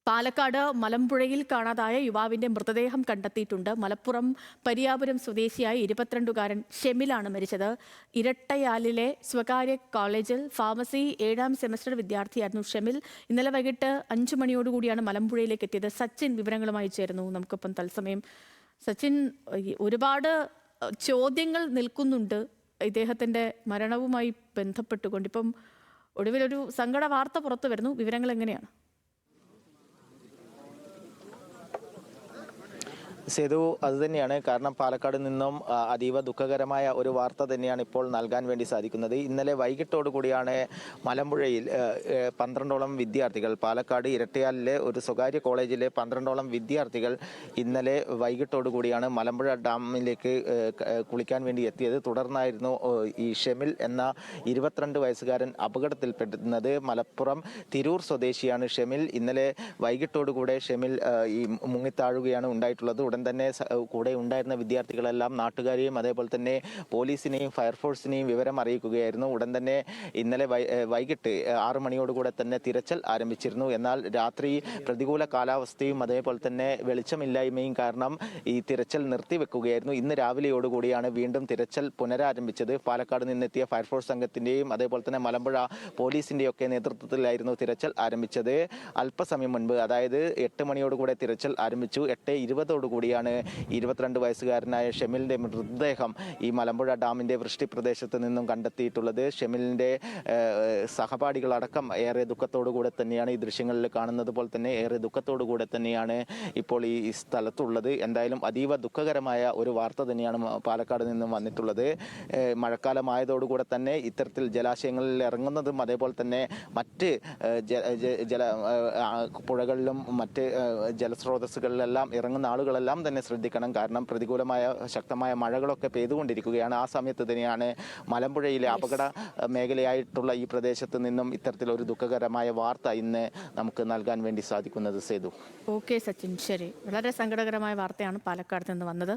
പാലക്കാട് മലമ്പുഴയിൽ കാണാതായ യുവാവിന്റെ മൃതദേഹം കണ്ടെത്തിയിട്ടുണ്ട്. മലപ്പുറം പരിയാപുരം സ്വദേശിയായ 22-കാരൻ ഷെമിലാണ് മരിച്ചത്. ഇരട്ടയാലിലെ സ്വകാര്യ കോളേജിൽ ഫാർമസി 7ാം സെമസ്റ്റർ വിദ്യാർത്ഥിയായിരുന്നു ഷെമിൽ. ഇന്നലെ വൈകിട്ട് 5 മണിയോടുകൂടിയാണ് മലമ്പുഴയിലേക്ക് എത്തിയത്. സച്ചിൻ വിവരങ്ങളുമായി ചേരുന്നു നമുക്കൊപ്പം തത്സമയം. സച്ചിൻ, ഒരുപാട് ചോദ്യങ്ങൾ നിൽക്കുന്നുണ്ട് ഇദ്ദേഹത്തിന്റെ മരണവുമായി ബന്ധപ്പെട്ടുകൊണ്ട്. ഇപ്പം ഒടുവിലൊരു സങ്കട വാർത്ത പുറത്തു വരുന്നു. വിവരങ്ങൾ എങ്ങനെയാണ്? സേതു, അതുതന്നെയാണ്. കാരണം പാലക്കാട് നിന്നും അതീവ ദുഃഖകരമായ ഒരു വാർത്ത തന്നെയാണ് ഇപ്പോൾ നൽകാൻ വേണ്ടി സാധിക്കുന്നത്. ഇന്നലെ വൈകിട്ടോടു കൂടിയാണ് മലമ്പുഴയിൽ 12ഓളം വിദ്യാർത്ഥികൾ, പാലക്കാട് ഇരട്ടയാലിലെ ഒരു സ്വകാര്യ കോളേജിലെ 12ഓളം വിദ്യാർത്ഥികൾ ഇന്നലെ വൈകിട്ടോടു കൂടിയാണ് മലമ്പുഴ ഡാമിലേക്ക് കുളിക്കാൻ വേണ്ടി എത്തിയത്. തുടർന്നായിരുന്നു ഈ ഷെമിൽ എന്ന 22 വയസ്സുകാരൻ അപകടത്തിൽപ്പെടുന്നത്. മലപ്പുറം തിരൂർ സ്വദേശിയാണ് ഷെമിൽ. ഇന്നലെ വൈകിട്ടോടുകൂടെ ഷെമിൽ ഈ മുങ്ങിത്താഴുകയാണ് ഉണ്ടായിട്ടുള്ളത്. ഉടൻ തന്നെ കൂടെ ഉണ്ടായിരുന്ന വിദ്യാർത്ഥികളെല്ലാം നാട്ടുകാരെയും അതേപോലെ തന്നെ പോലീസിനെയും ഫയർഫോഴ്സിനെയും വിവരം അറിയിക്കുകയായിരുന്നു. ഉടൻ തന്നെ ഇന്നലെ വൈകിട്ട് 6 മണിയോടുകൂടെ തന്നെ തിരച്ചിൽ ആരംഭിച്ചിരുന്നു. എന്നാൽ രാത്രി പ്രതികൂല കാലാവസ്ഥയും അതേപോലെ തന്നെ വെളിച്ചമില്ലായ്മയും കാരണം ഈ തിരച്ചിൽ നിർത്തിവെക്കുകയായിരുന്നു. ഇന്ന് രാവിലെയോടുകൂടിയാണ് വീണ്ടും തിരച്ചിൽ പുനരാരംഭിച്ചത്. പാലക്കാട് നിന്നെത്തിയ ഫയർഫോഴ്സ് സംഘത്തിന്റെയും അതേപോലെ തന്നെ മലമ്പുഴ പോലീസിന്റെയും ഒക്കെ നേതൃത്വത്തിലായിരുന്നു തിരച്ചിൽ ആരംഭിച്ചത്. അല്പസമയം മുൻപ്, അതായത് 8 മണിയോടുകൂടെ തിരച്ചിൽ ആരംഭിച്ചു. 8:20 ാണ് 22 വയസ്സുകാരനായ ഷെമിലിന്റെ മൃതദേഹം ഈ മലമ്പുഴ ഡാമിന്റെ വൃഷ്ടി പ്രദേശത്ത് നിന്നും കണ്ടെത്തിയിട്ടുള്ളത്. ഷെമിലിന്റെ സഹപാഠികളടക്കം ഏറെ ദുഃഖത്തോടുകൂടെ തന്നെയാണ് ഈ ദൃശ്യങ്ങളിൽ കാണുന്നത് പോലെ തന്നെ ഏറെ ദുഃഖത്തോടുകൂടെ തന്നെയാണ് ഇപ്പോൾ ഈ സ്ഥലത്തുള്ളത്. എന്തായാലും അതീവ ദുഃഖകരമായ ഒരു വാർത്ത തന്നെയാണ് പാലക്കാട് നിന്നും വന്നിട്ടുള്ളത്. മഴക്കാലമായതോടുകൂടെ തന്നെ ഇത്തരത്തിൽ ജലാശയങ്ങളിൽ ഇറങ്ങുന്നതും അതേപോലെ തന്നെ മറ്റ് പുഴകളിലും മറ്റ് ജലസ്രോതസ്സുകളിലെല്ലാം ഇറങ്ങുന്ന ആളുകളെല്ലാം തന്നെ ശ്രദ്ധിക്കണം. കാരണം പ്രതികൂലമായ ശക്തമായ മഴകളൊക്കെ പെയ്തുകൊണ്ടിരിക്കുകയാണ്. ആ സമയത്ത് തന്നെയാണ് മലമ്പുഴയിലെ അപകട മേഖലയായിട്ടുള്ള ഈ പ്രദേശത്ത് നിന്നും ഇത്തരത്തിലൊരു ദുഃഖകരമായ വാർത്ത ഇന്ന് നമുക്ക് നൽകാൻ വേണ്ടി സാധിക്കുന്നത്. സേതു. ഓക്കെ സച്ചിൻ, ശരി. വളരെ സങ്കടകരമായ വാർത്തയാണ് പാലക്കാട് നിന്ന് വന്നത്.